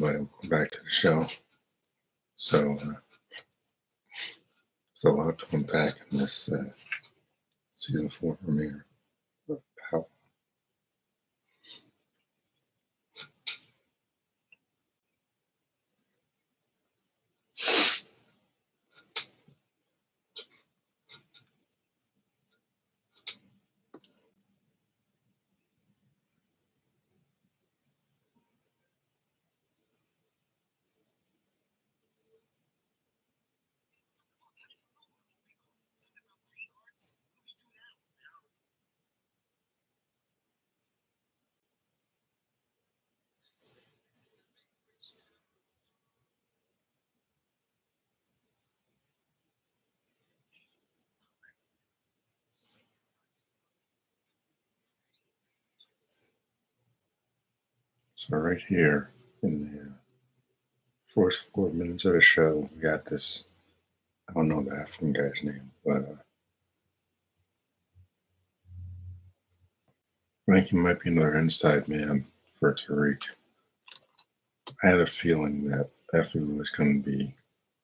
everybody. Welcome back to the show. So, it's a lot to unpack in this season 4 premiere of Power. So right here in the first 4 minutes of the show, we got this, I don't know the African guy's name, but I think he might be another inside man for Tariq. I had a feeling that Effie was going to be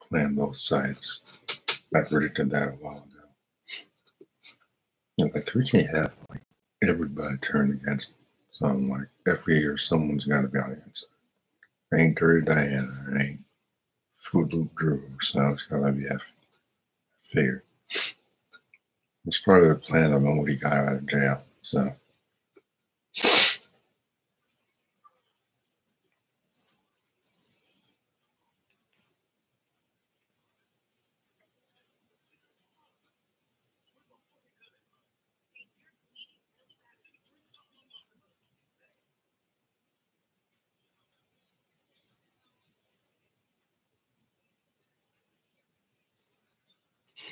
playing both sides. I predicted that a while ago. Like, Tariq can't have like everybody turn against something. Like every year someone's got to be on the inside. It ain't Dirty Diana, it ain't Food Loop Drew, so it's gotta be Effie. Figured. It's part of the plan of when he got out of jail. So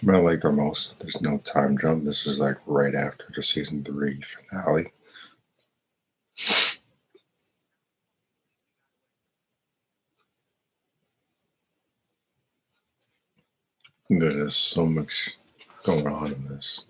what I like the most, there's no time jump. This is like right after the season 3 finale. There is so much going on in this.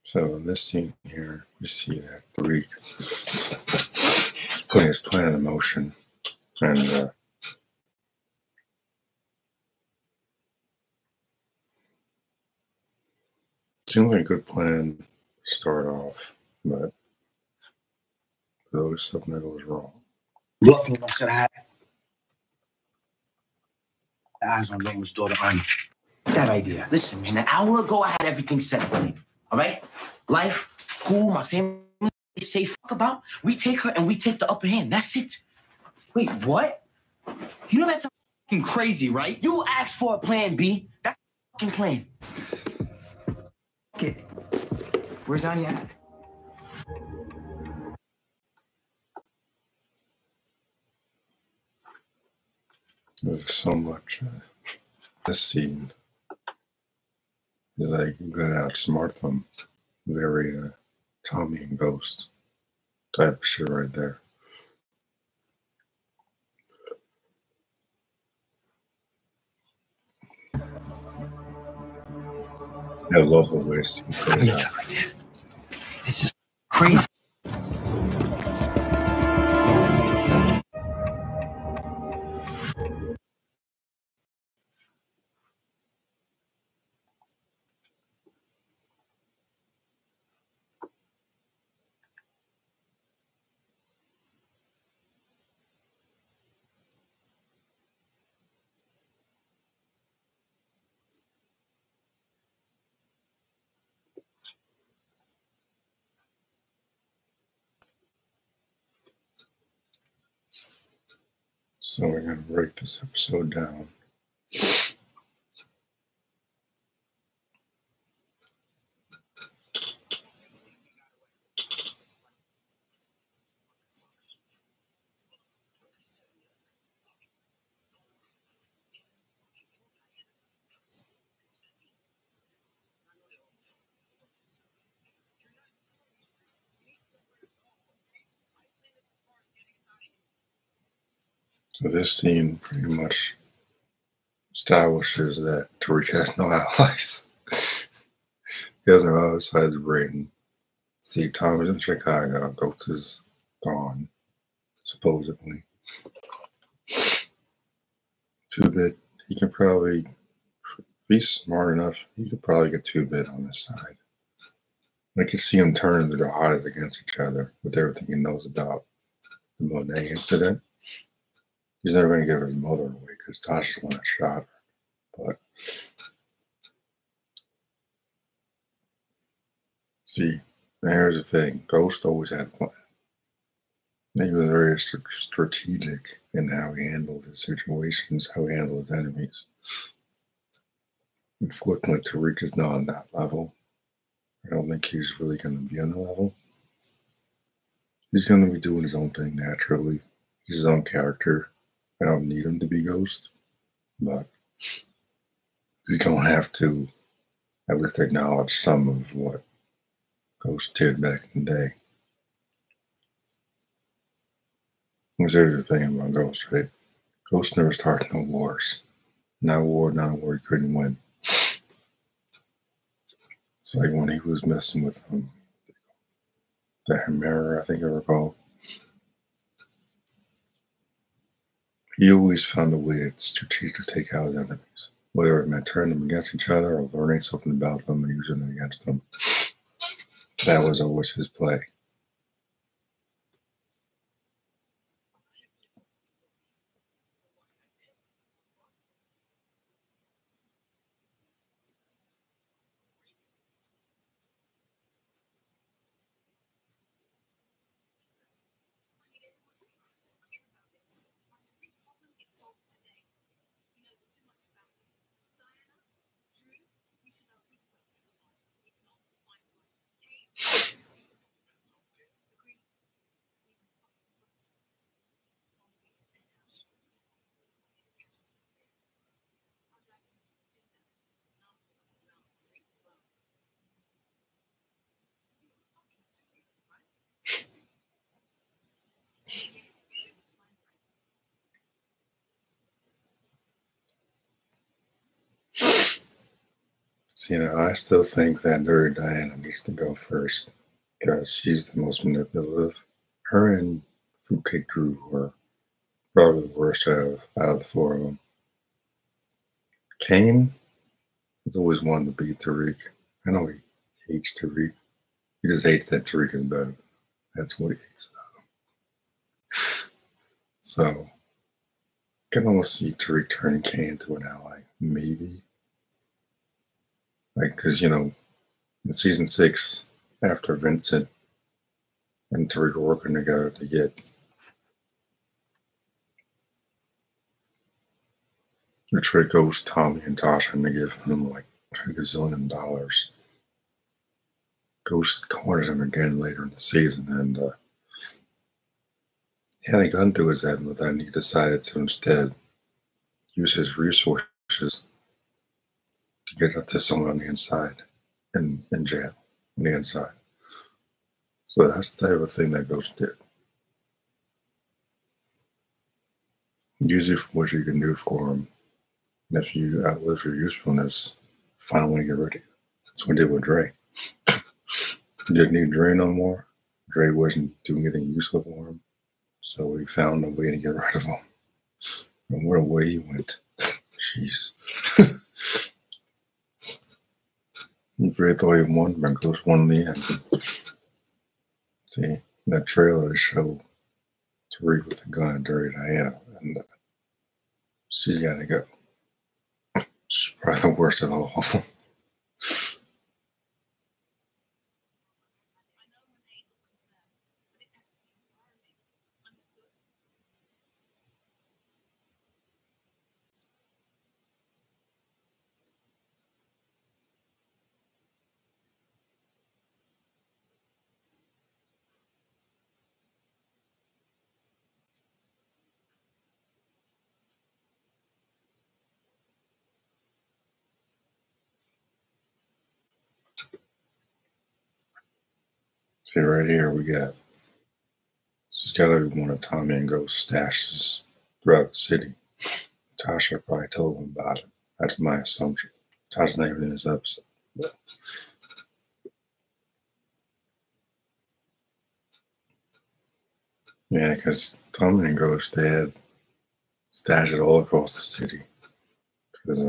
So in this scene here, we see that Tariq is putting his plan in motion, and seems like a good plan to start off, but there's always something that goes wrong. Bluffing, I should have had eyes on Roman's daughter, Anya. That idea. Listen, man, an hour ago I had everything set for you. All right? Life, school, my family, they say fuck about. We take her and we take the upper hand. That's it. Wait, what? You know that's fucking crazy, right? You asked for a plan B. That's a fucking plan. Okay. Where's Anya at? There's so much. This scene is like you gotta outsmart them. Very Tommy and Ghost type of shit right there. I love the way Steve plays out. This is crazy. So we're going to break this episode down. So this scene pretty much establishes that Tariq has no allies. He has no allies besides Brayden. See, Tom is in Chicago. Ghost is gone, supposedly. 2-Bit, he can probably, if he's smart enough, he could probably get 2-Bit on his side. I can see him turning the jihadis against each other with everything he knows about the Monet incident. He's never going to give his mother away because Tasha's the one that shot her. But see, here's the thing: Ghost always had a plan. He was very strategic in how he handled his situations, how he handled his enemies. Unfortunately, Tariq is not on that level. I don't think he's really going to be on the level. He's going to be doing his own thing naturally. He's his own character. I don't need him to be Ghost, but he's going to have to at least acknowledge some of what Ghost did back in the day. Because here's the thing about Ghost, right? Ghost never started no wars. Not a war he couldn't win. It's like when he was messing with the Chimera, I think I recall. He always found a way to strategically take out his enemies, whether it meant turning them against each other or learning something about them and using it against them. That was always his play. So, I still think that Dirty Diana needs to go first because she's the most manipulative. Her and Fruitcake Drew were probably the worst out of the four of them. Kane has always wanted to beat Tariq. I know he hates Tariq. He just hates that Tariq is better. That's what he hates about him. So, I can almost see Tariq turning Kane into an ally. Maybe. Because, in season 6, after Vincent and Tariq were working together to get the trick goes Tommy and Tasha and they give him like a gazillion dollars. Ghost cornered him again later in the season and he had a gun to his head, but then he decided to instead use his resources to get to someone on the inside in jail on the inside. So that's the type of thing that Ghost did. Use it for what you can do for him. And if you outlive your usefulness, find a way to get rid of you. That's what he did with Dre. Didn't need Dre no more. Dre wasn't doing anything useful for him. So he found a way to get rid of him. And what a way he went. Jeez. Dre thought he won, but Ghost won in the end. See, that trailer showed Tariq with a gun and Dirty Diana. And she's got to go. She's probably the worst of all of them. See, right here we got, this has got to be one of Tommy and Ghost's stashes throughout the city. Tasha probably told him about it. That's my assumption. Tasha's not even in this episode. But yeah, because Tommy and Ghost, they had stashes all across the city. Because,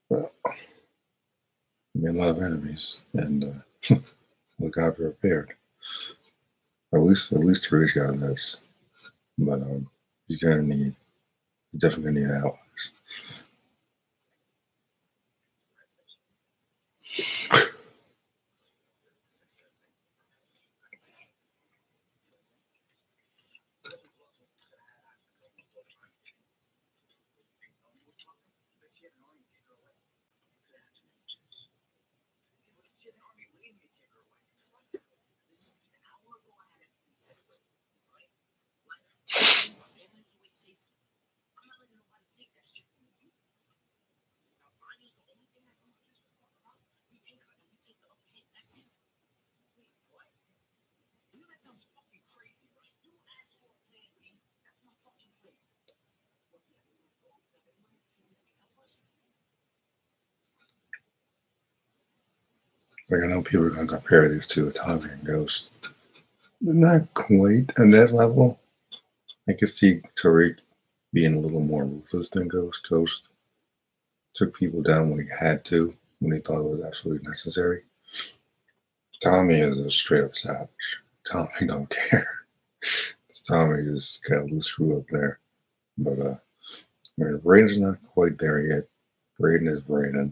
well, made a lot of enemies, and we got prepared. At least Tariq's got this. But he's definitely gonna need allies. Like I know people are gonna compare these two, Tommy and Ghost. They're not quite at that level. I could see Tariq being a little more ruthless than Ghost. Ghost took people down when he had to, when he thought it was absolutely necessary. Tommy is a straight up savage. Tommy don't care. Tommy just got a loose screw up there. But I mean, Raiden's not quite there yet. Raiden is Raiden.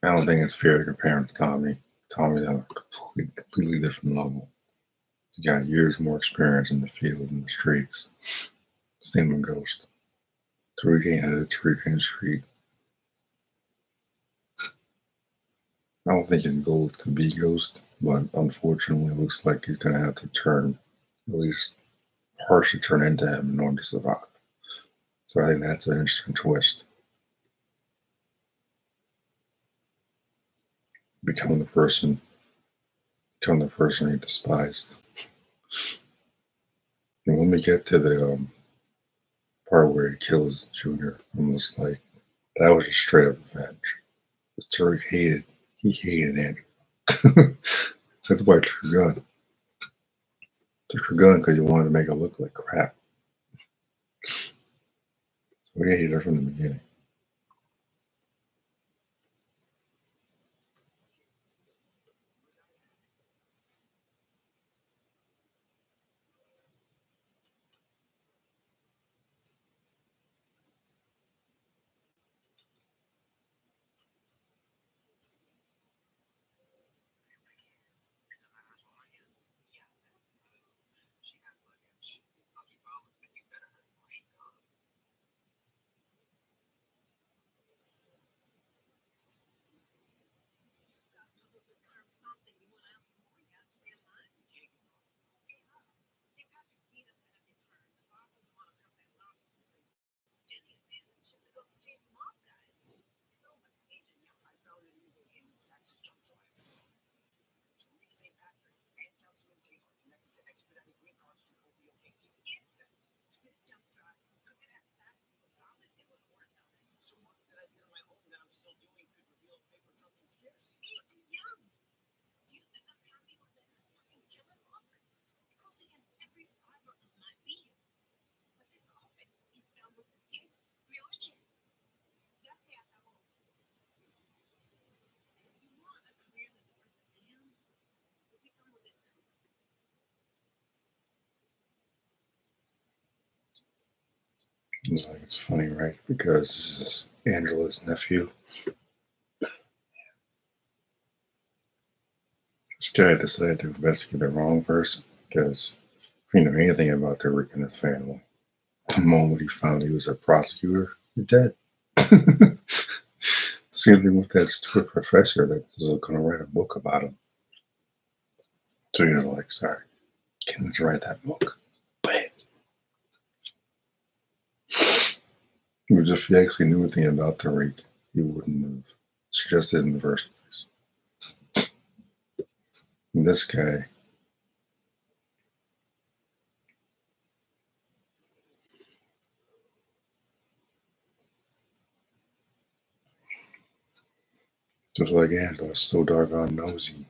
I don't think it's fair to compare him to Tommy. Tommy's on a completely different level. He's got years more experience in the field and the streets. Same with Ghost. Tariq ain't had a Tariq in the street. I don't think his goal is to be Ghost, but unfortunately, it looks like he's going to have to turn, at least partially turn into him in order to survive. So I think that's an interesting twist. Become the person he despised. And when we get to the part where he kills Junior, I'm just like, that was just straight up revenge. Tariq hated Andrew. That's why I took her gun. Took her gun because he wanted to make her look like crap. We hated her from the beginning. It's funny, right? Because this is Angela's nephew. This guy decided to investigate the wrong person because if you know anything about Tariq and his family, the moment he found he was a prosecutor, he's dead. Same thing with that stupid professor that was going to write a book about him. So you're like, sorry, can't you write that book? But if he actually knew anything about Tariq, he wouldn't have suggested it in the first place. And this guy, just like Angela, so doggone nosy.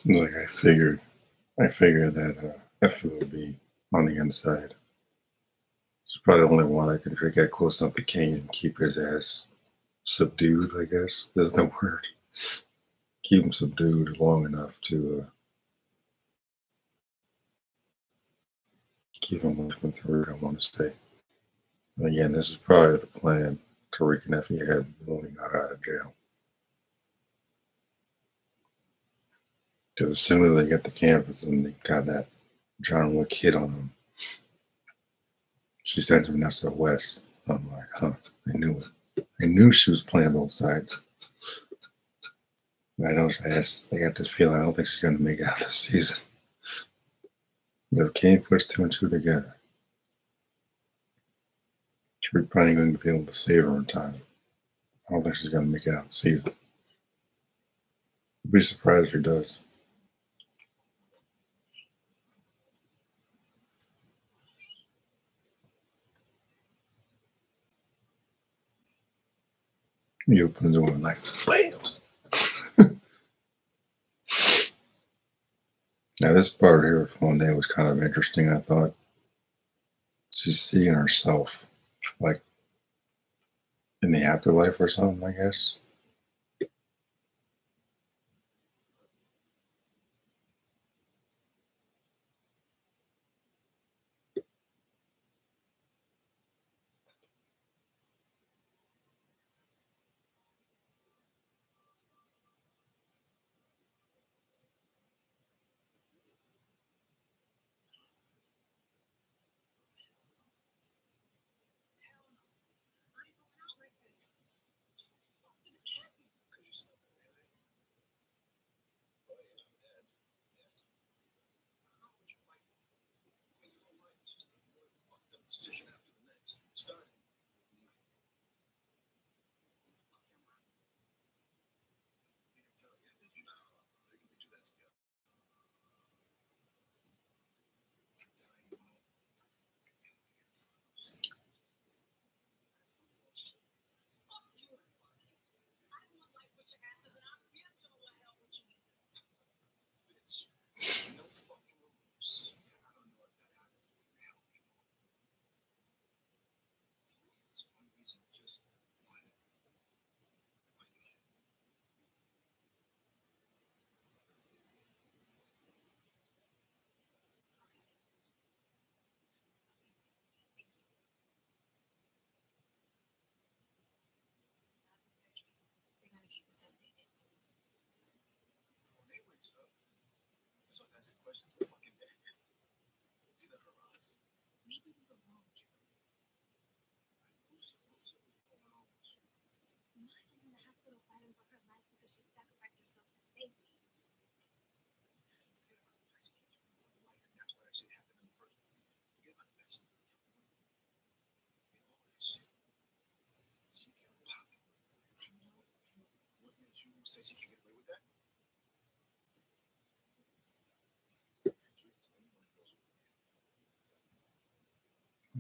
Like I figured that Effie would be on the inside. She's probably the only one that can get close enough to Kane and keep his ass subdued, I guess. There's no word. Keep him subdued long enough to keep him away from Tariq, I want to say. And again, this is probably the plan Tariq and Effie had when he got out of jail. Because as soon as they get to campus and they got that John Wick hit on them, she sends Vanessa West. I'm like, huh, I knew it. I knew she was playing both sides. I got this feeling I don't think she's going to make it out this season. But if Kane puts 2 and 2 together, she's probably going to be able to save her in time. I don't think she's going to make it out this season. I'd be surprised if she does. He opens the door and like, bam! Now this part here with Monet was kind of interesting, I thought. She's seeing herself like in the afterlife or something, I guess.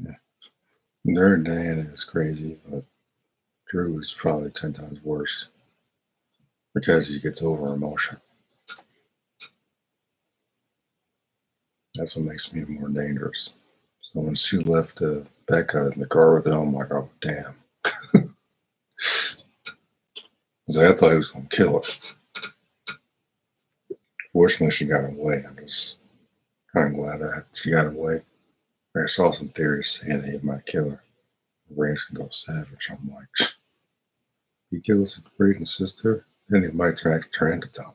Yeah. Their Diana is crazy, but Drew is probably 10 times worse because he gets over emotion. That's what makes me more dangerous. So when she left Becca in the car with him, I'm like, oh, damn. I thought he was going to kill her. Fortunately, she got away. I'm just kind of glad that she got away. I saw some theories saying that he might kill her. Ray's can go savage. I'm like, he kills Braden's sister, then he might turn into Tom.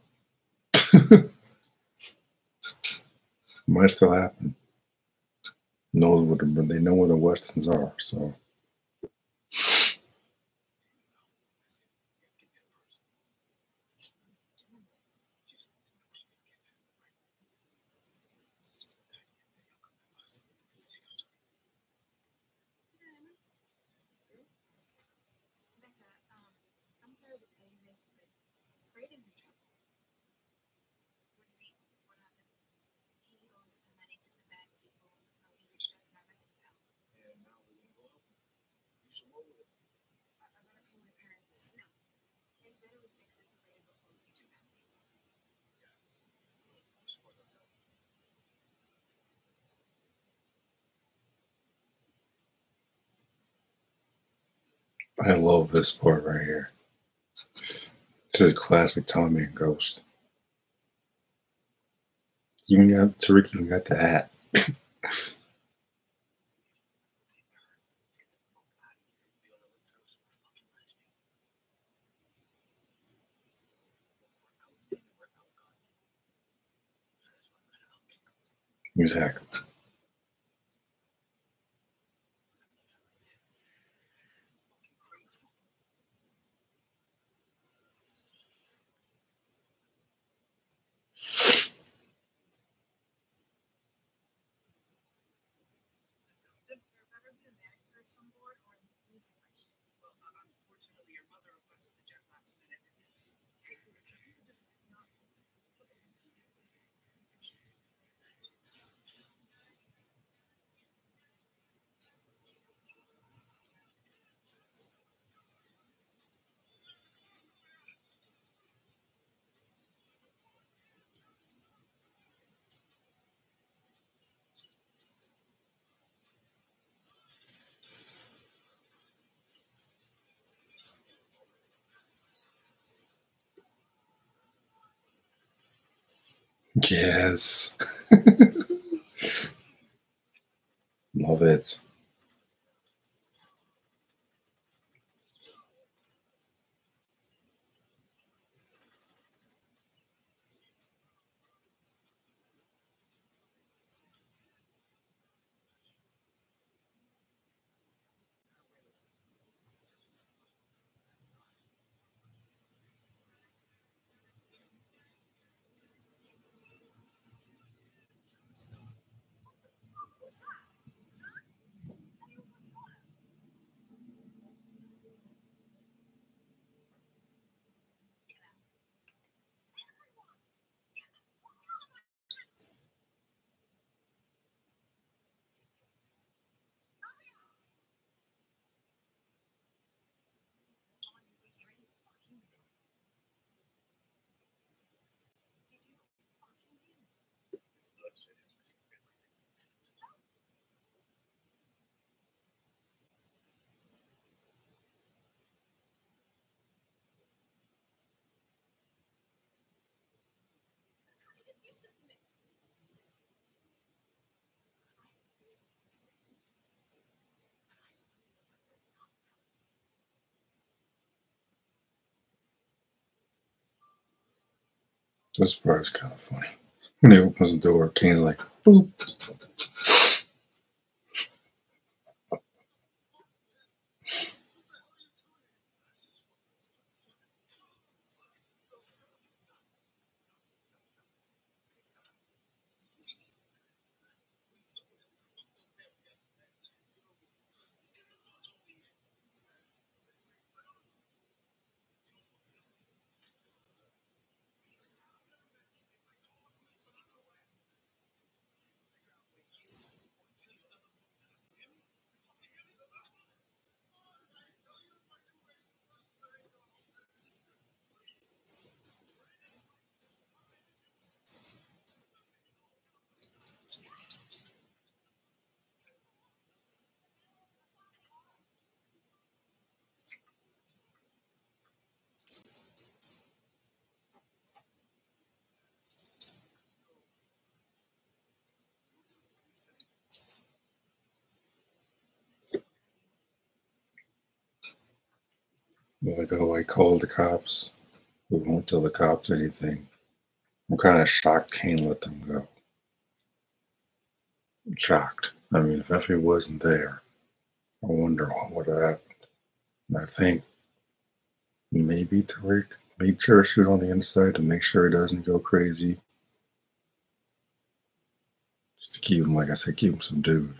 Might still happen. They know where the Westons are, so. I love this part right here. This is classic Tommy and Ghost. Tariq even got the hat. Exactly. Yes. Love it. This part is kind of funny. When he opens the door, Kane's like, boop. Like, oh, I called the cops. We won't tell the cops anything. I'm kind of shocked Kane let them go. I'm shocked. I mean, if Effie wasn't there, I wonder what would have happened. And I think maybe Tariq made sure to shoot on the inside to make sure he doesn't go crazy. Just to keep him, like I said, keep him subdued.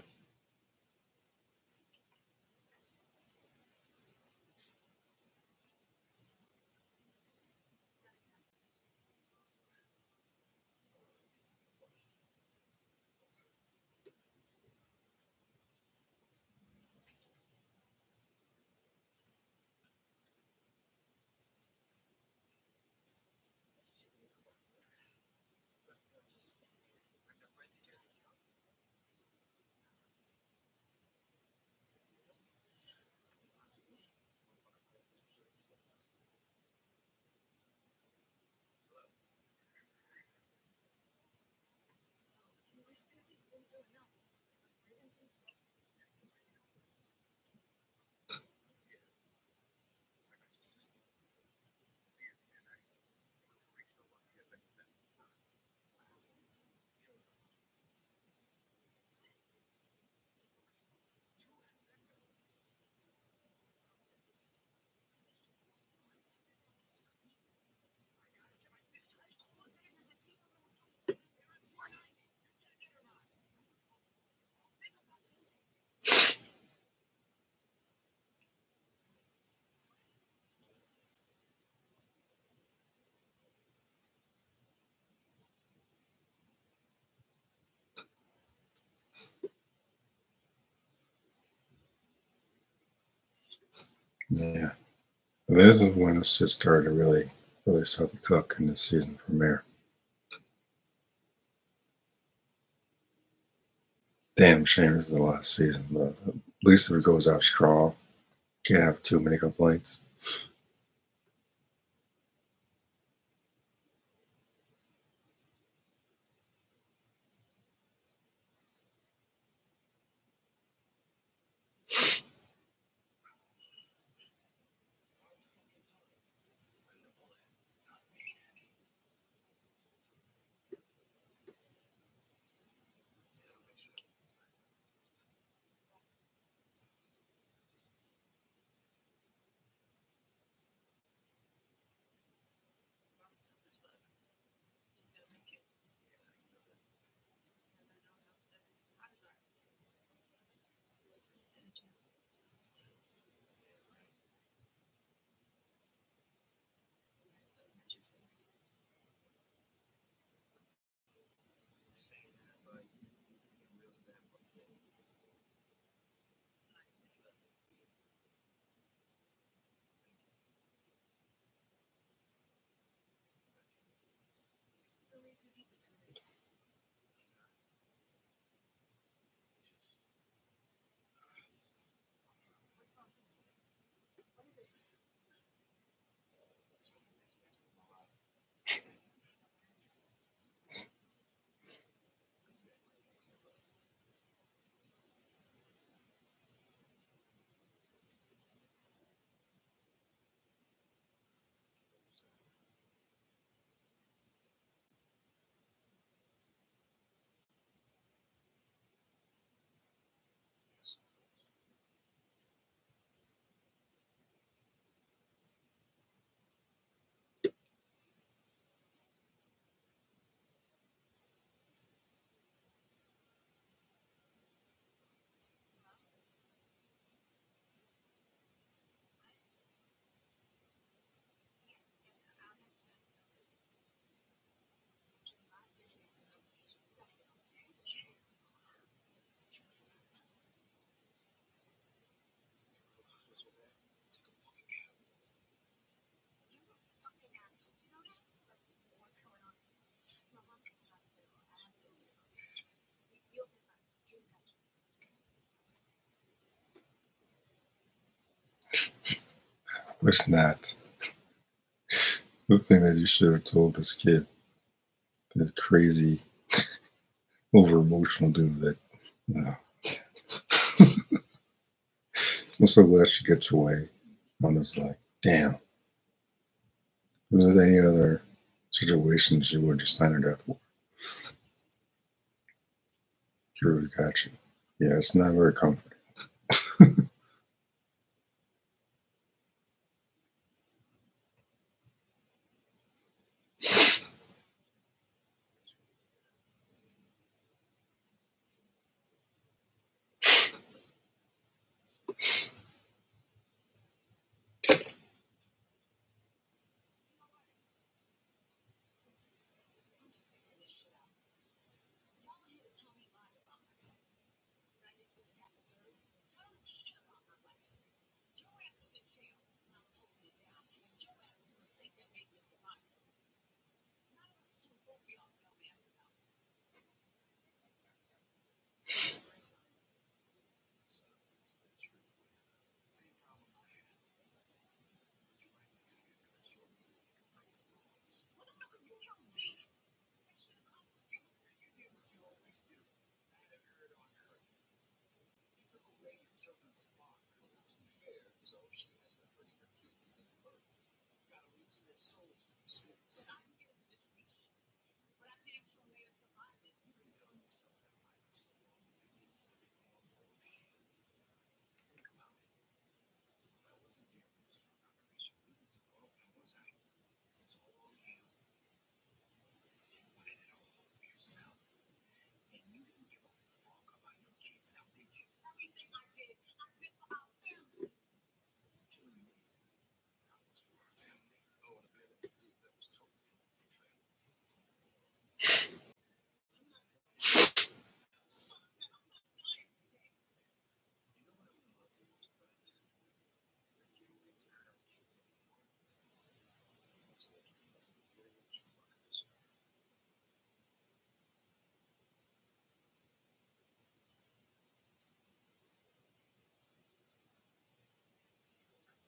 Yeah. This is when it should start to really start to cook in this season premiere. Damn shame this is the last season, but at least if it goes out strong, can't have too many complaints. Wish not. The thing that you should have told this kid, this crazy, over emotional dude that, no. I'm so glad she gets away. Honestly. Damn. Was there any other situations you would just sign her death for? Drew got you. Yeah, it's not very comforting.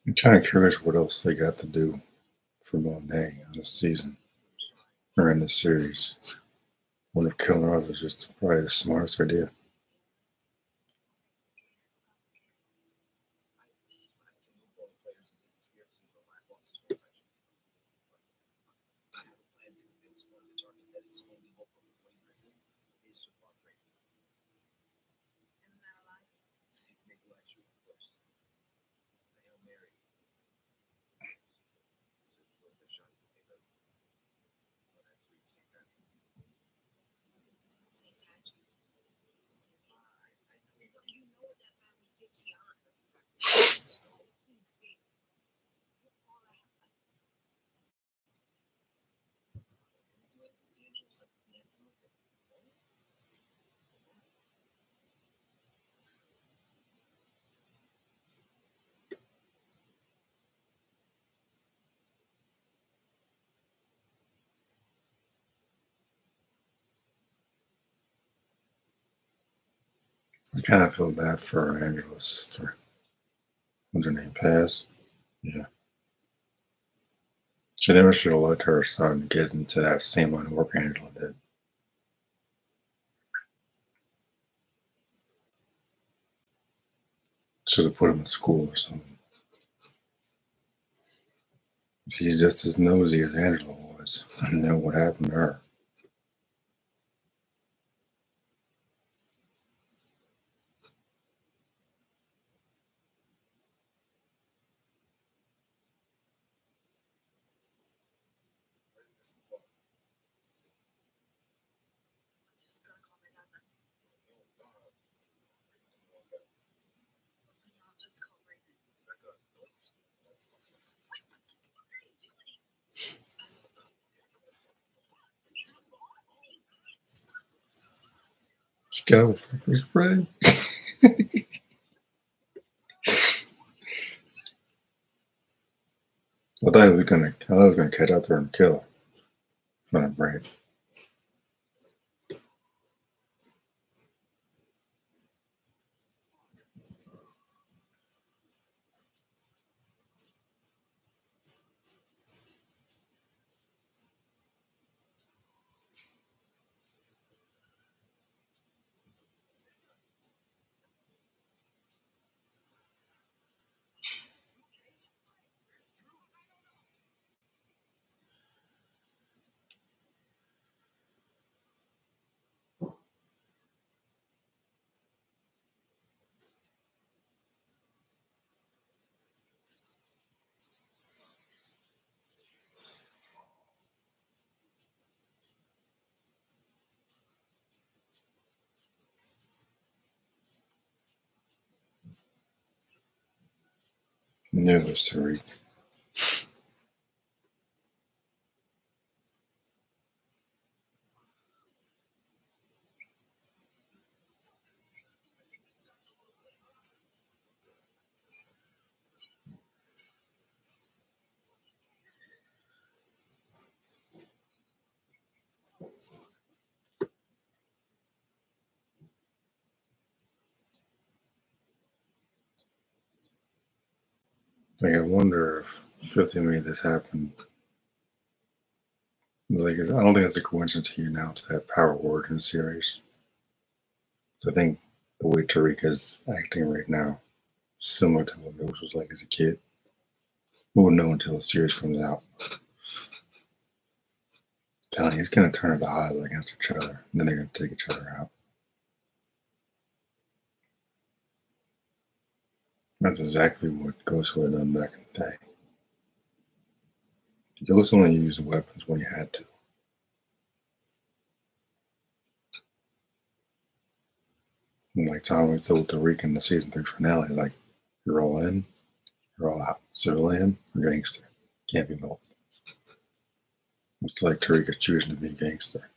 I'm kind of curious what else they got to do for Monet on this season or in this series. I wonder if killing her off is just probably the smartest idea. I kind of feel bad for Angela's sister. What's her name? Paz? Yeah. She never should have let her son get into that same line of work Angela did. Should have put him in school or something. She's just as nosy as Angela was. I know what happened to her. She got a pepper spray. I thought he was gonna catch out there and kill her. From a break. Near this Tariq. Like, I wonder if 50 made this happen. It's like, I don't think it's a coincidence he announced that Power Origin series. So I think the way Tariq is acting right now, similar to what Ghost was like as a kid. We won't know until the series comes out. Telling you, he's going to turn the odds against each other, and then they're going to take each other out. That's exactly what Ghost would have done back in the day. Ghost only used weapons when he had to. And like Tommy told Tariq in the season 3 finale, like, you're all in, you're all out. Civilian or gangster. Can't be both. It's like Tariq is choosing to be a gangster.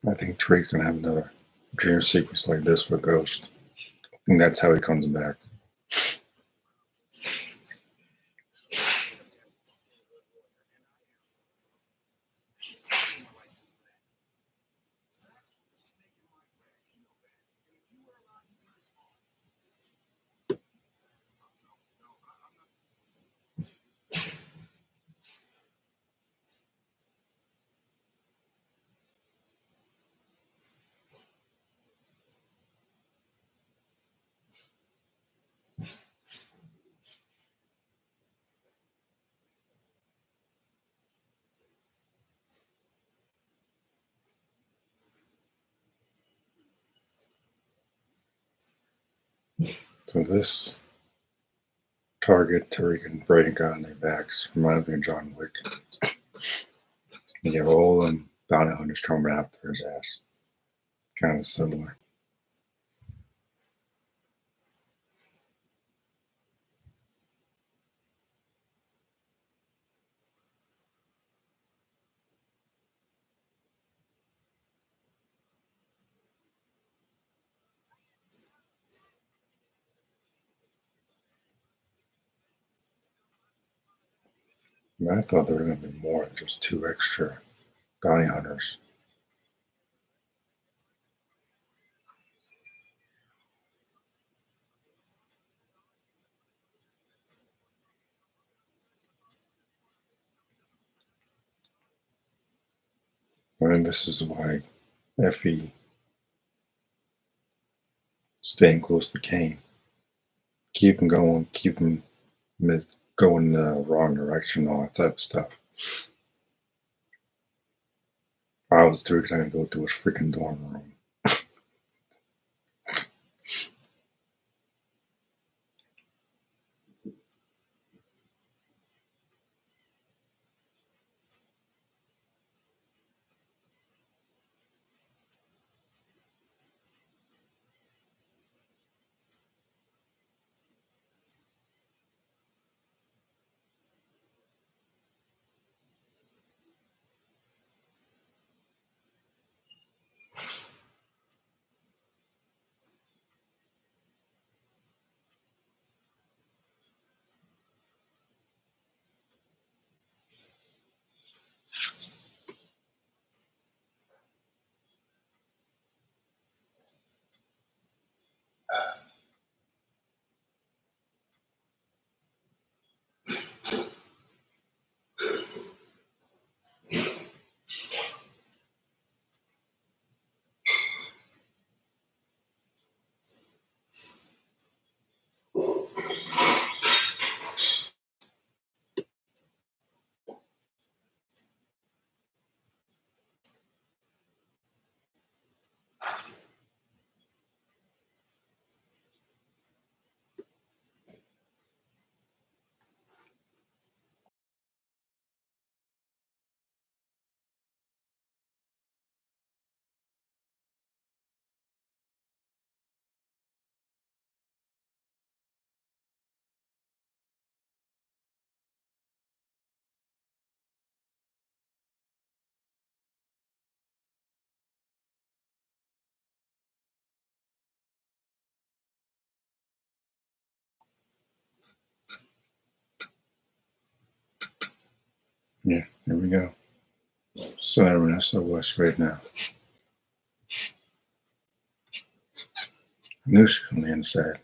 I think Tariq's going to have another dream sequence like this with Ghost. I think that's how he comes back. So this target Tariq and Brayden got on their backs reminds me of John Wick. You have all them bounty hunters coming after his ass. Kind of similar. I thought there were going to be more than just 2 extra bounty hunters. I mean, this is why Effie staying close to Kane. Keep him going, keep him go in the wrong direction, all that type of stuff. I was too excited to go to his freaking dorm room. Yeah, here we go. Cinnamon SOS right now. I knew she was on the inside.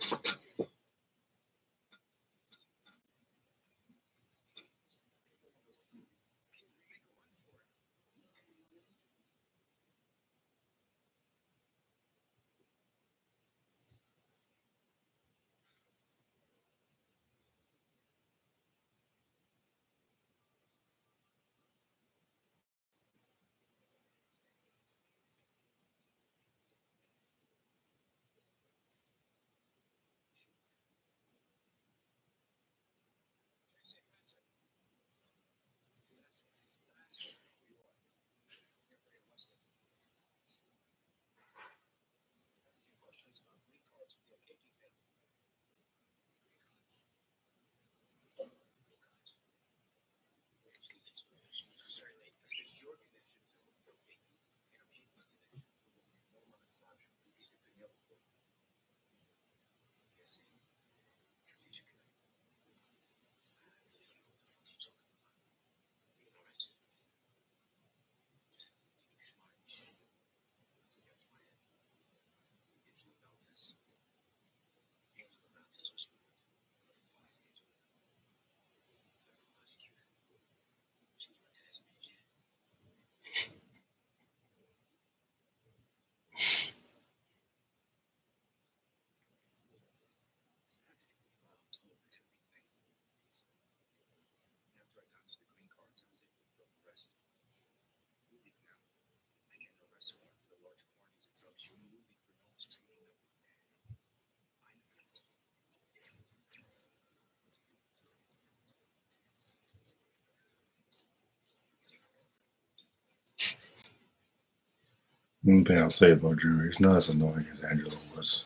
One thing I'll say about Drew, he's not as annoying as Angelo was.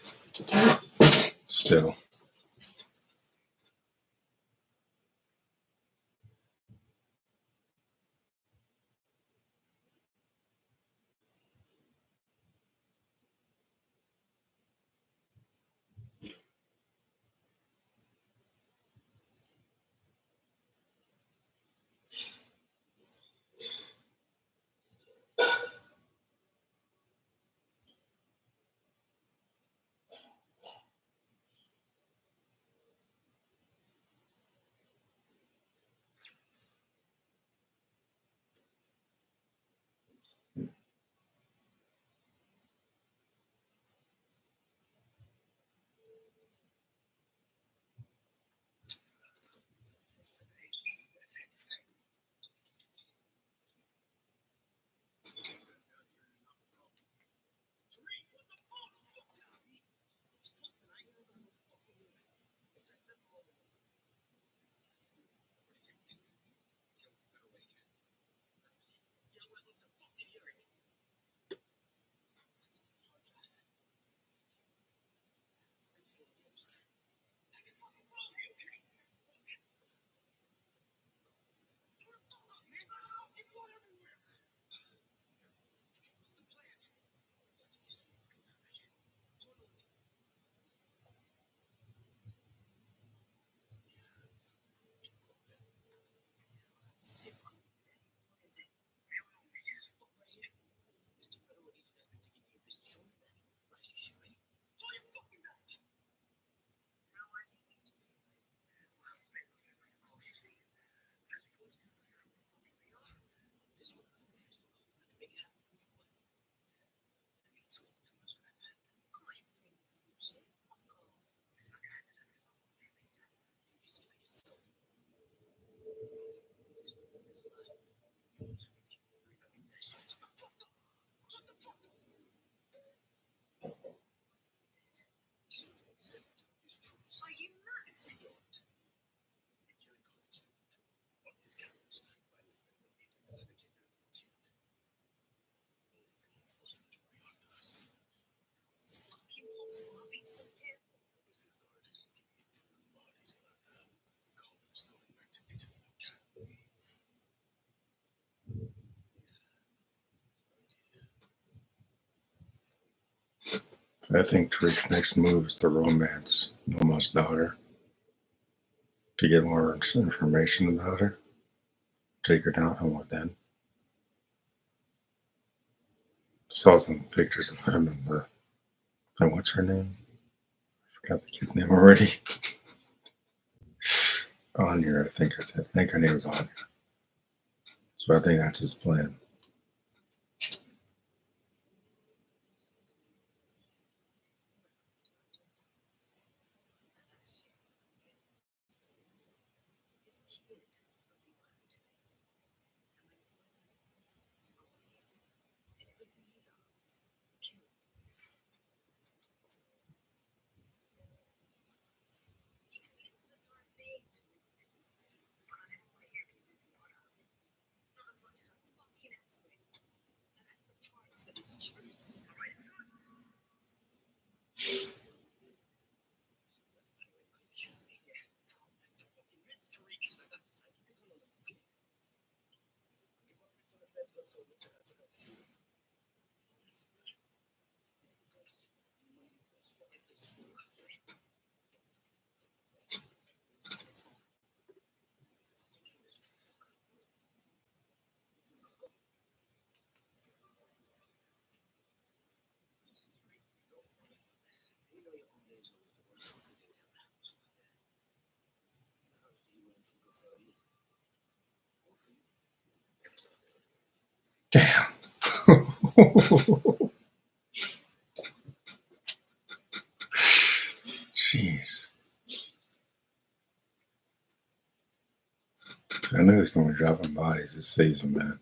Still. I think Tariq's next move is to romance Noma's daughter to get more information about her. Take her down, and what then? Saw some pictures of him and what's her name? I forgot the kid's name already. Anya, I think her name was Anya. So I think that's his plan. Damn. Jeez. I knew he was going to be dropping bodies this season, man.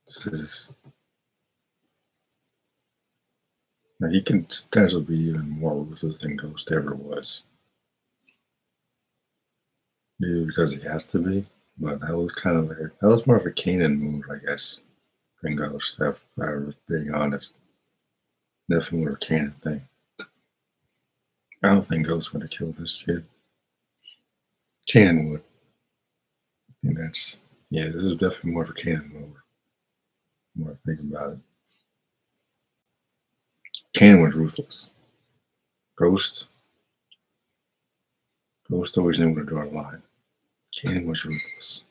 This is. He can potentially be even more ruthless than Ghost ever was. Maybe because he has to be, but that was kind of like that was more of a Kanan move, I guess, than Ghost. If I was being honest, definitely more a Kanan thing. I don't think Ghost would have killed this kid. Kanan would. I think that's this is definitely more of a Kanan move. The more I think about it. Kanan was ruthless. Ghost always knew where to draw the line. Kanan was ruthless.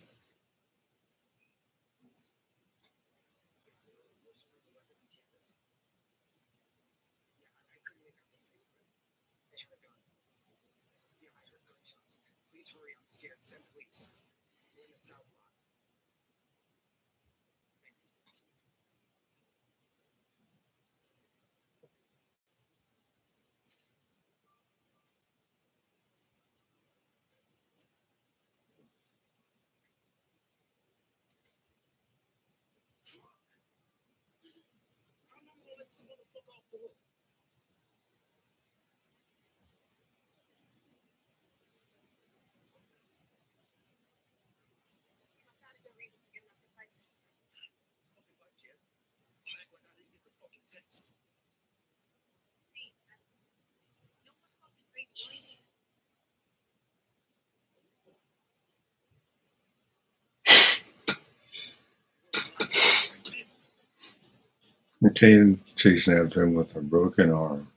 Kanan chasing after him with a broken arm.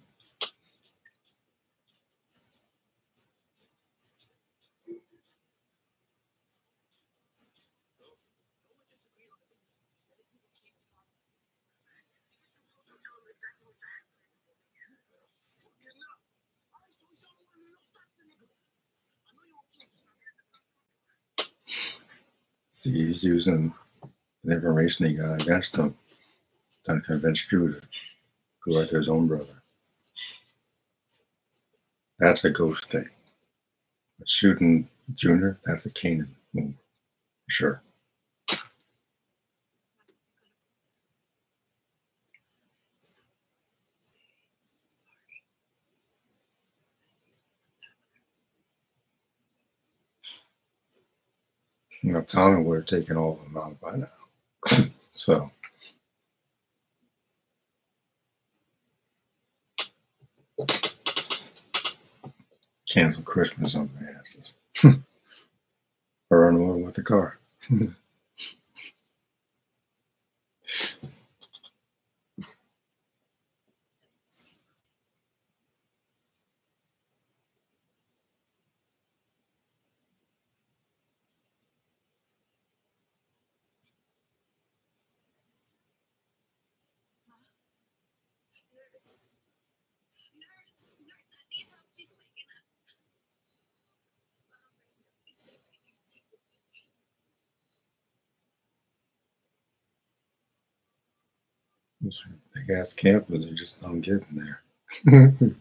See, he's using the information he got against him to convince Drew to go after his own brother. That's a Ghost thing. But shooting Junior, that's a Kanan move. Sure. You know, Tommy would have taken all of them out by now. So. Cancel Christmas on my asses. Or run away with the car. Those big ass campers are just don't get in there.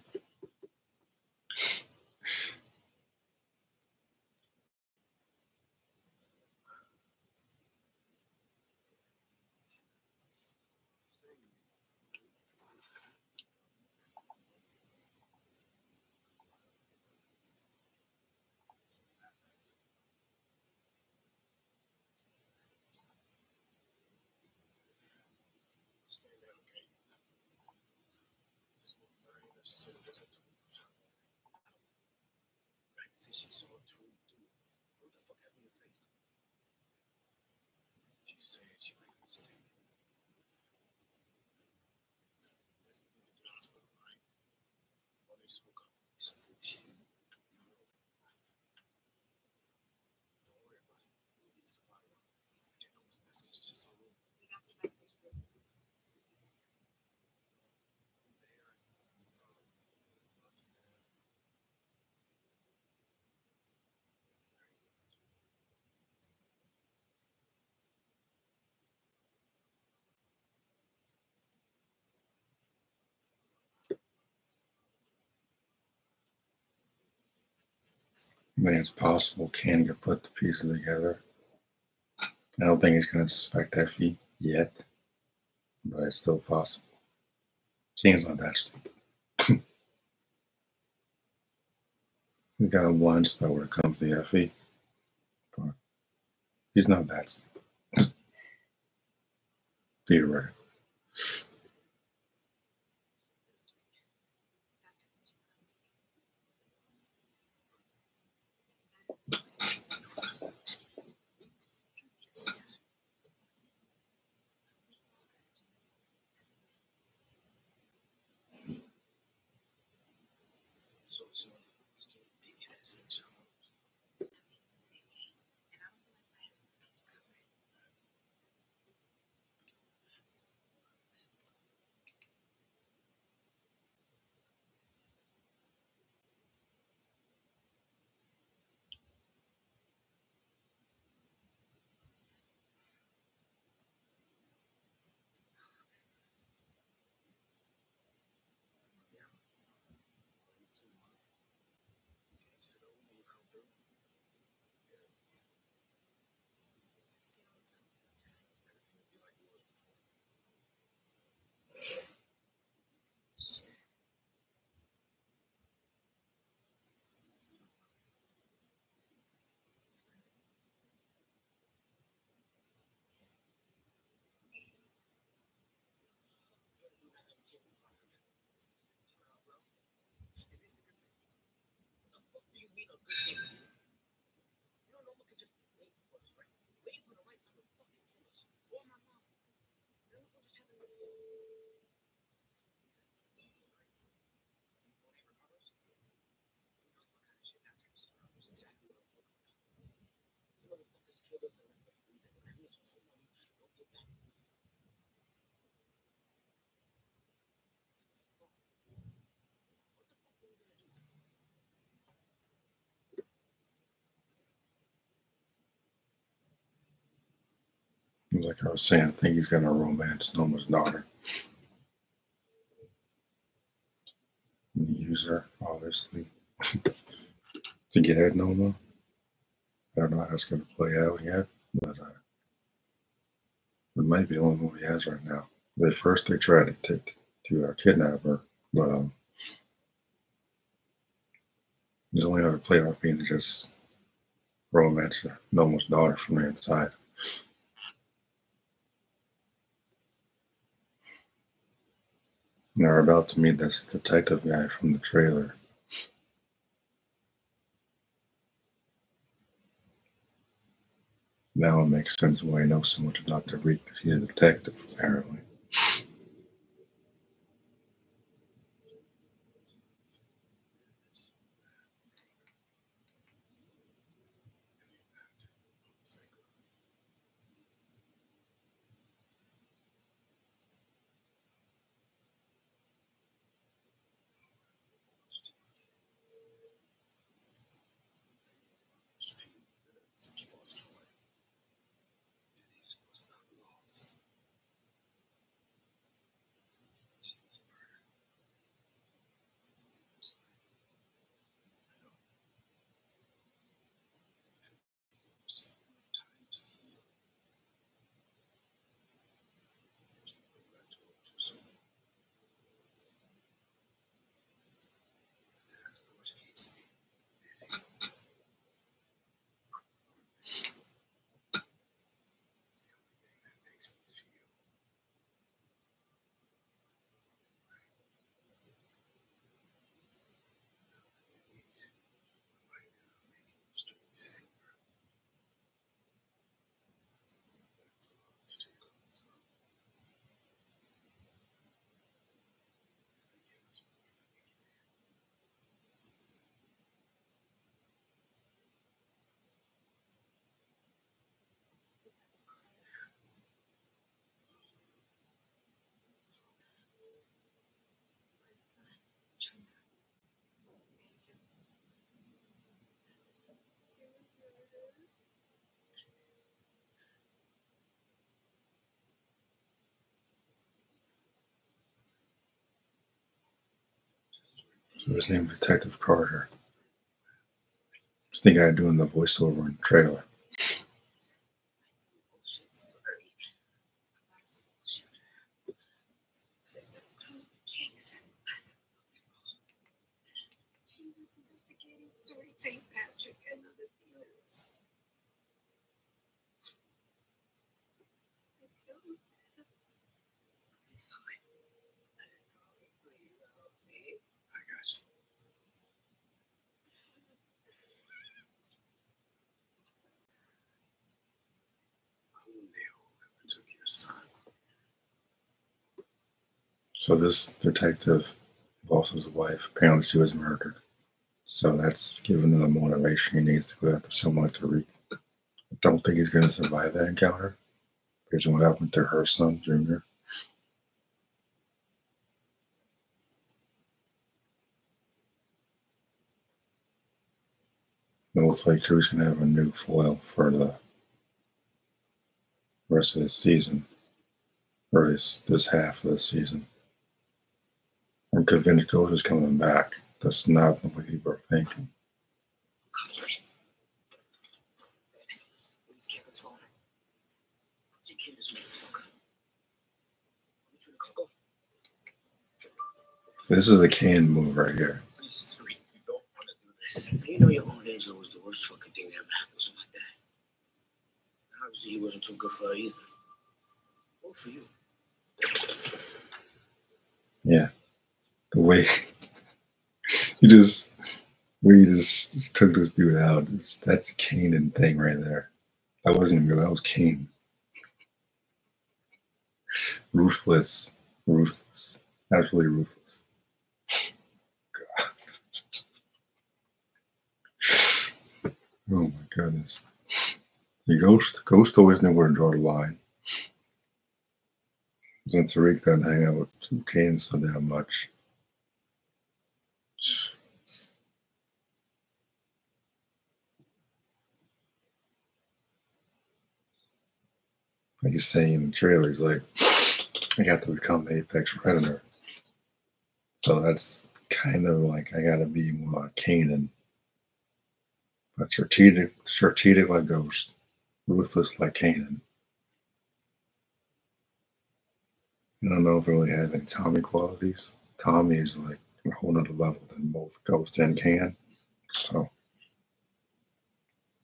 I think it's possible Ken could put the pieces together. I don't think he's going to suspect Effie yet, but it's still possible. Ken's not that stupid. He's got a blind spot when it comes to Effie, but he's not that stupid. Theoretically. Like I was saying, I think he's going to romance Noma's daughter. And use her, obviously, to get at Noma. I don't know how it's going to play out yet, but it might be the only move he has right now. At first, they tried to kidnap her, but his only other play off being to just romance Noma's daughter from the inside. They're about to meet this detective guy from the trailer. Now it makes sense why he knows so much about Dr. Reed, because he's a detective, apparently. So his name is Detective Carter. It's the guy doing the voiceover in the trailer. So this detective lost his wife. Apparently she was murdered. So that's giving him the motivation he needs to go after someone like Tariq. I don't think he's going to survive that encounter because of what happened to her son, Junior. It looks like Tariq's going to have a new foil for the rest of the season, or this half of the season. I'm convinced Ghost is coming back. That's not what people are thinking. This is a Kanan move right here. You know your own Angela was the worst fucking thing that ever happened to my dad. Obviously, he wasn't too good for her either. Or for you. Yeah. The way you just took this dude out. That's a Kanan thing right there. That wasn't even real. That was Kane. Ruthless. Ruthless. Absolutely ruthless. God. Oh my goodness. The Ghost always knew where to draw the line. Since Tariq doesn't hang out with Kane so damn much. Like he's saying in the trailer, he's like, I got to become the apex predator. So that's kind of like I gotta be more like Kanan. But strategic like Ghost. Ruthless like Kanan. I don't know if it really has any Tommy qualities. Tommy is like a whole nother level than both Ghost and Kanan. So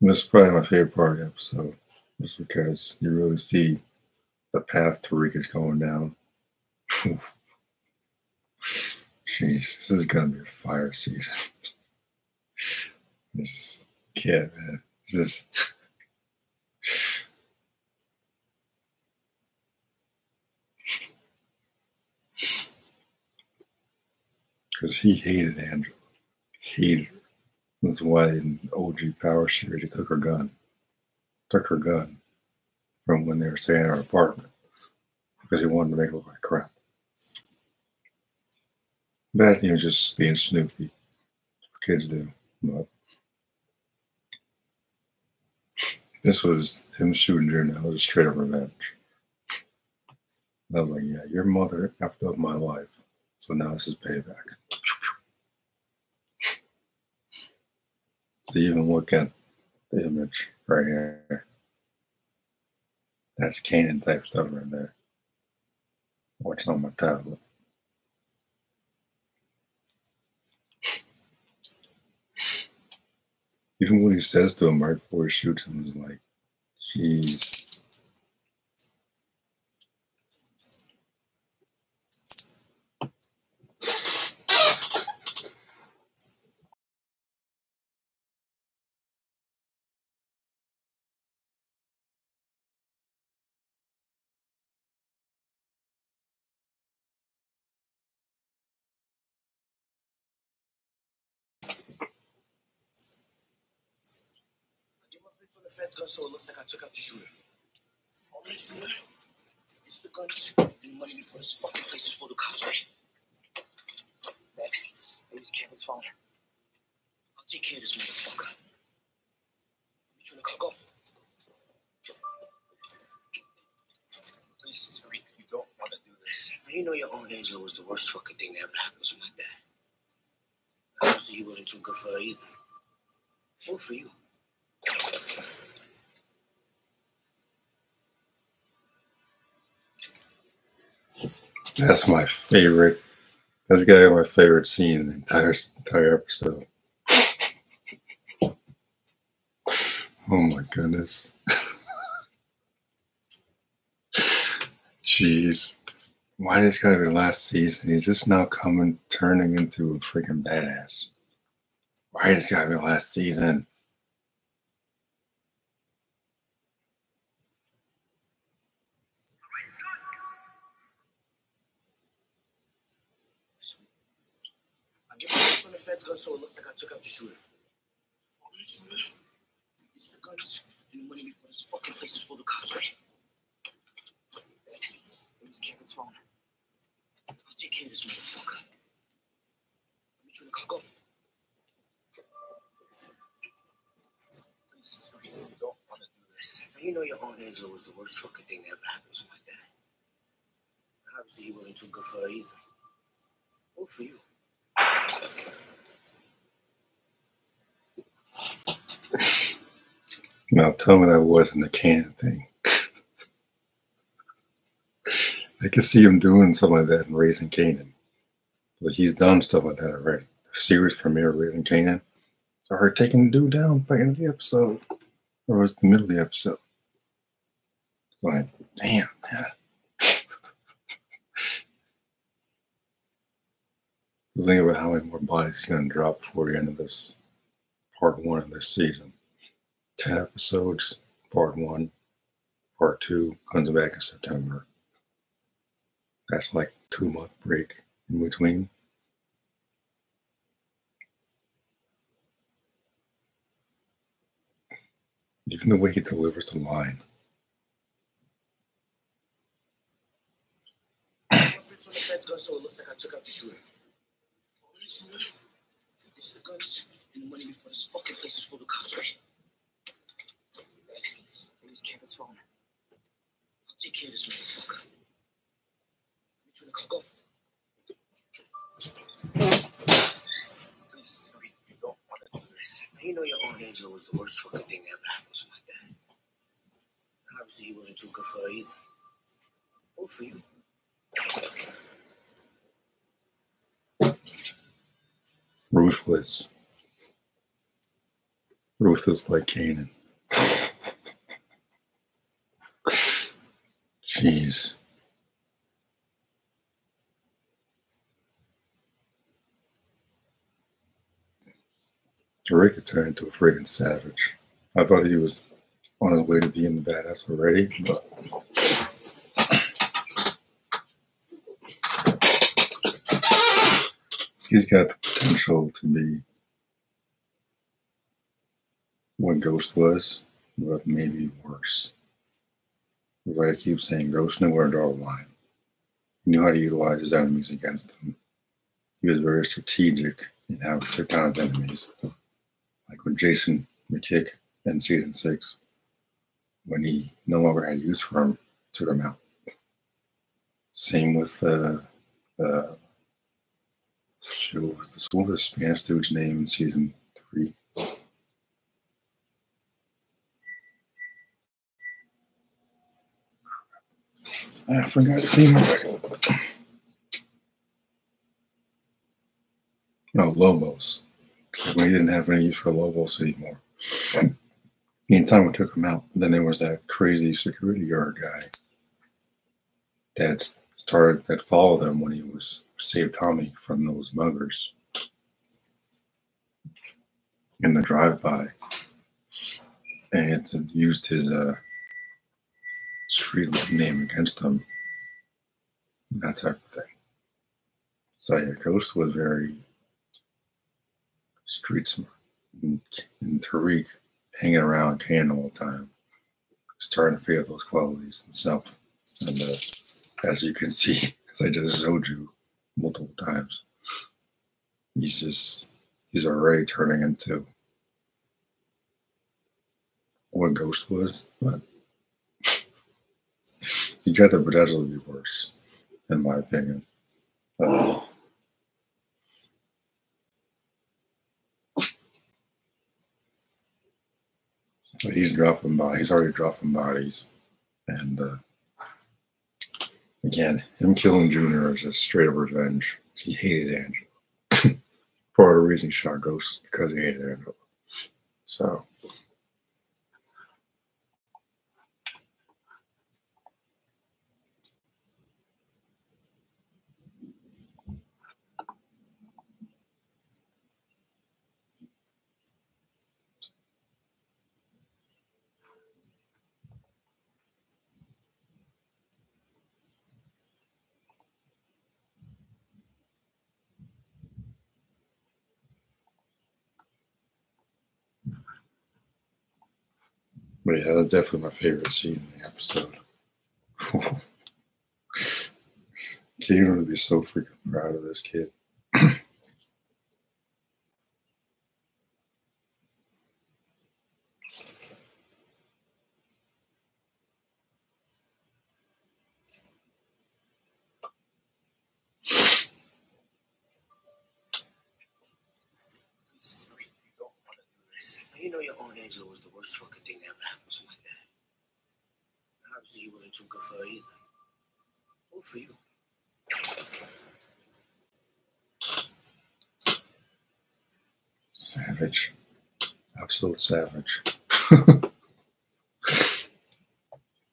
this is probably my favorite part of the episode. Just because you really see the path Tariq is going down. Jeez, this is gonna be a fire season. This kid, man. Just because he hated Angela. Hated her. That's why in OG Power series he took her gun. Took her gun from when they were staying in her apartment. Because he wanted to make her look like crap. That he was just being snoopy. That's what kids do. But this was him shooting her now. It was straight up revenge. I was like, yeah, your mother effed up my life. So now this is payback. So even look at the image right here. That's Kanan type stuff right there. Watching on my tablet. Even what he says to him right before he shoots him is like, jeez. On the fence gun, so it looks like I took out the shooter. All the shooter, it's the guns, and money before this fucking place is full of cops, right? That is Kevin's phone. I'll take care of this motherfucker. You trying to cook up? Please, Tariq, you don't want to do this. Now, you know your own Angela was the worst fucking thing that ever happened to my dad. obviously he wasn't too good for her either. All for you. That's my favorite. That's gotta be my favorite scene in the entire episode. Oh my goodness. Jeez. Why this guy be last season? He's just now turning into a freaking badass. Why this guy be last season? I get the from the feds gun, so it looks like I took out the shooter. These are the guns and the money before this fucking place is full of cops, right? Let's get his phone. I'll take care of this motherfucker. Let me try to cock up. Please, you don't want to do this. Now, you know your own Angela was the worst fucking thing that ever happened to my dad. Obviously, he wasn't too good for her either. All for you. Now tell me that wasn't the Kanan thing. I can see him doing something like that in Raising Kanan. Like he's done stuff like that already. The series premiere Raising Kanan. So her taking the dude down by the end of the episode. Or was the middle of the episode. It's like, damn, man. Think about how many more bodies he's going to drop before the end of this part 1 of this season. 10 episodes, part 1. Part 2 comes back in September. That's like a 2-month break in between. Even the way he delivers the line. On the feds gun, so it looks like I took out the shooter. These are the guns and the money before this fucking place is full of cops, right? Please get his phone. I'll take care of this motherfucker. Let me try to cock up. Please, you don't want to do this. Now, you know your own Angela was the worst fucking thing that ever happened to my dad. Obviously, he wasn't too good for her either. All for you. Ruthless. Ruthless like Kanan. Jeez. Tariq turned into a friggin' savage. I thought he was on his way to being the badass already, but he's got the potential to be what Ghost was, but maybe worse. Like I keep saying, Ghost knew where to draw the line. He knew how to utilize his enemies against them. He was very strategic in how he took down his enemies. Like with Jason McKick in season 6, when he no longer had use for him, took him out. Same with the what was the Spanish dude's name in season 3? I forgot his name already. No, Lobos. We didn't have any use for Lobos anymore. The entire time we took him out, then there was that crazy security guard guy that followed him when he was saved Tommy from those muggers in the drive-by, and it used his street name against him, that type of thing. So yeah, Ghost was very street smart, and Tariq hanging around Kanan all the time, starting to feel those qualities himself. And as you can see, as I just showed you multiple times, he's already turning into what Ghost was, but he got the potential to be worse, in my opinion. He's dropping bodies. He's already dropping bodies. And again, him killing Junior is just straight up revenge. He hated Angela. Part of the reason he shot Ghost is because he hated Angela. So. But yeah, that's definitely my favorite scene in the episode. Keanu would be so freaking proud of this kid. You know your own Angela was the worst fucking thing that ever happened to my dad. Obviously, he wasn't too good for her either. Good for you. Savage. Absolute savage.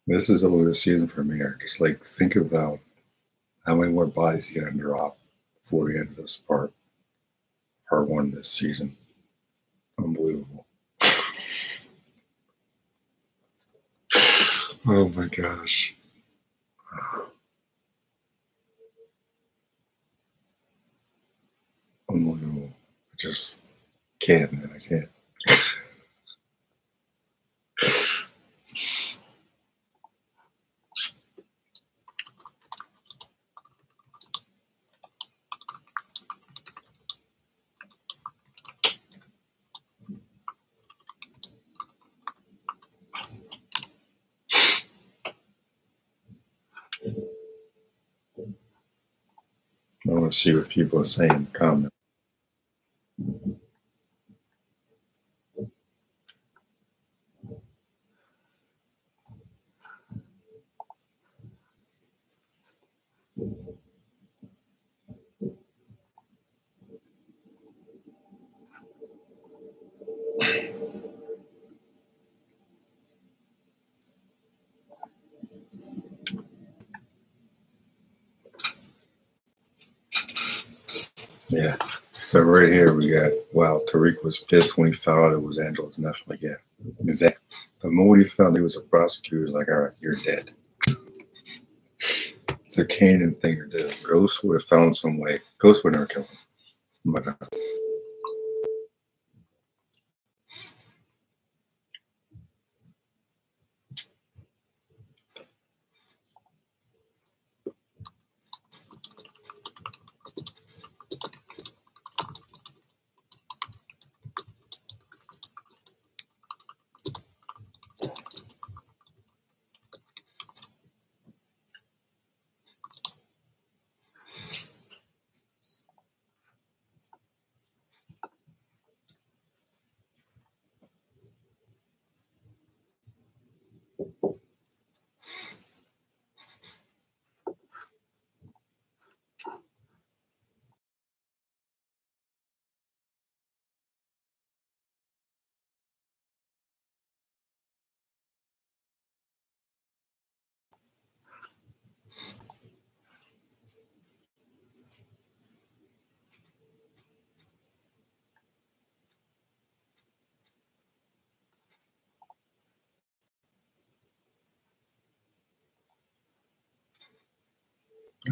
This is only the season premiere. Just like think about how many more bodies he's gonna drop before we get to this part one this season. Unbelievable. Oh my gosh. Unbelievable. I just can't, man. I can't. I want to see what people are saying in the comments. Yeah. So right here we got, wow, Tariq was pissed when he found out it was Angela's nephew. Like, yeah, exactly. The moment he found he was a prosecutor, he was like, all right, you're dead. It's a Canaan thing to do. Ghost would have found some way. Ghost would never kill him. But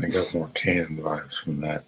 I got more Canaan vibes from that.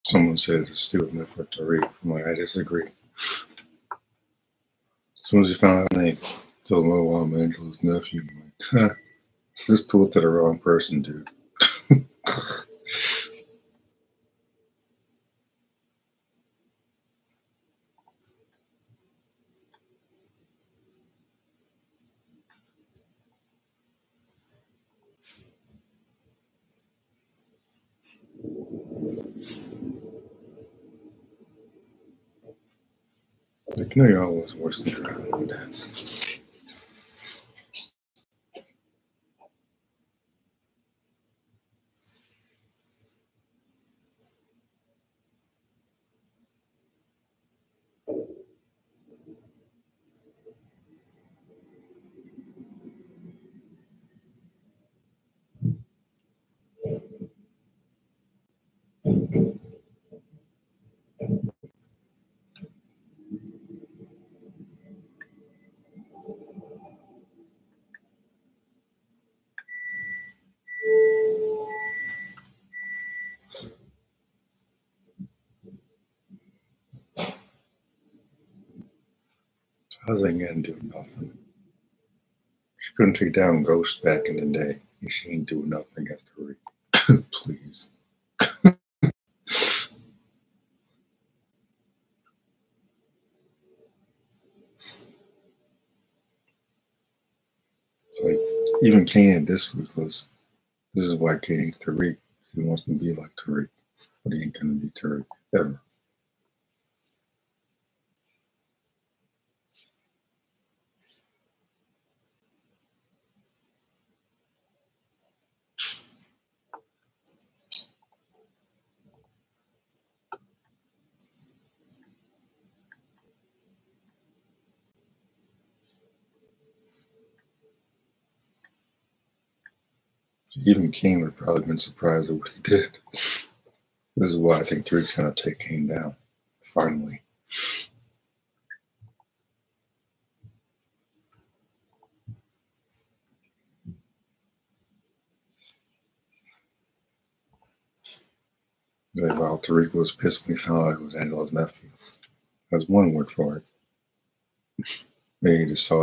Someone said it's a stupid myth for Tariq. I'm like, I disagree. As soon as he found out my name, told him, oh, I'm Angela's nephew. I'm like, just told it to the wrong person, dude. Like, no, you're always worse than around with that. How's that gonna do nothing? She couldn't take down Ghost back in the day. And she ain't doing nothing against Tariq. Please. Like, even Kane this week was, this is why Kane's Tariq. He wants to be like Tariq, but he ain't gonna be Tariq ever. Even Kane would have probably been surprised at what he did. This is why I think Tariq's gonna take Kane down. Finally. Like, wow, Tariq was pissed when he found out it was Angela's nephew. That's one word for it. Maybe he just saw it.